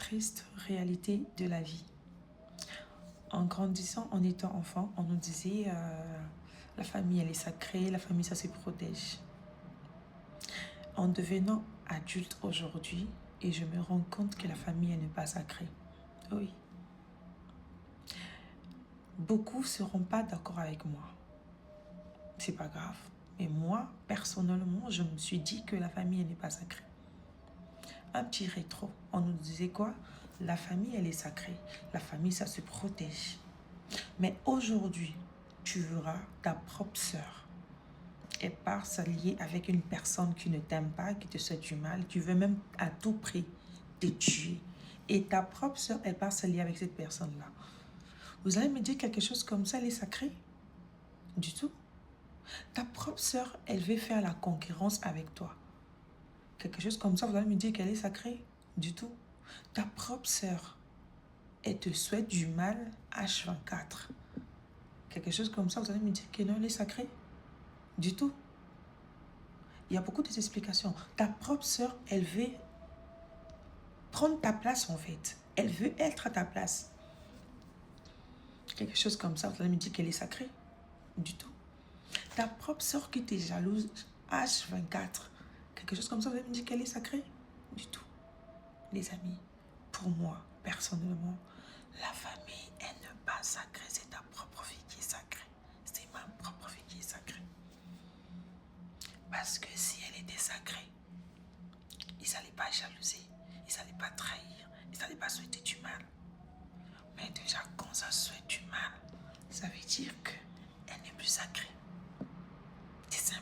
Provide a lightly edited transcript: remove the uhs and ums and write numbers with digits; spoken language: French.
triste réalité de la vie. En grandissant, en étant enfant, on nous disait la famille elle est sacrée, la famille ça se protège. En devenant adulte aujourd'hui, et je me rends compte que la famille elle n'est pas sacrée. Oui. Beaucoup ne seront pas d'accord avec moi. C'est pas grave. Mais moi, personnellement, je me suis dit que la famille elle n'est pas sacrée. Un petit rétro. On nous disait quoi? La famille elle est sacrée. La famille ça se protège. Mais aujourd'hui, tu verras ta propre sœur. Elle part s'allier avec une personne qui ne t'aime pas, qui te souhaite du mal, qui veut même à tout prix te tuer. Et ta propre sœur, elle part s'allier avec cette personne-là. Vous allez me dire quelque chose comme ça, elle est sacrée? Du tout. Ta propre sœur, elle veut faire la concurrence avec toi. Quelque chose comme ça, vous allez me dire qu'elle est sacrée? Du tout. Ta propre sœur, elle te souhaite du mal H24. Quelque chose comme ça, vous allez me dire que non, elle est sacrée? Du tout. Il y a beaucoup d'explications. Ta propre sœur, elle veut prendre ta place en fait. Elle veut être à ta place. Quelque chose comme ça, vous allez me dire qu'elle est sacrée? Du tout. Ta propre sœur qui t'est jalouse, H24. Quelque chose comme ça, vous allez me dire qu'elle est sacrée? Du tout. Les amis, pour moi, personnellement, la famille, elle n'est pas sacrée. C'est ta propre vie qui est sacrée. C'est ma propre vie qui est sacrée. Parce que si elle était sacrée, ils n'allaient pas jalouser, ils n'allaient pas trahir, ils n'allaient pas souhaiter du mal. Mais déjà, quand ça souhaite du mal, ça veut dire qu'elle n'est plus sacrée. C'est simple.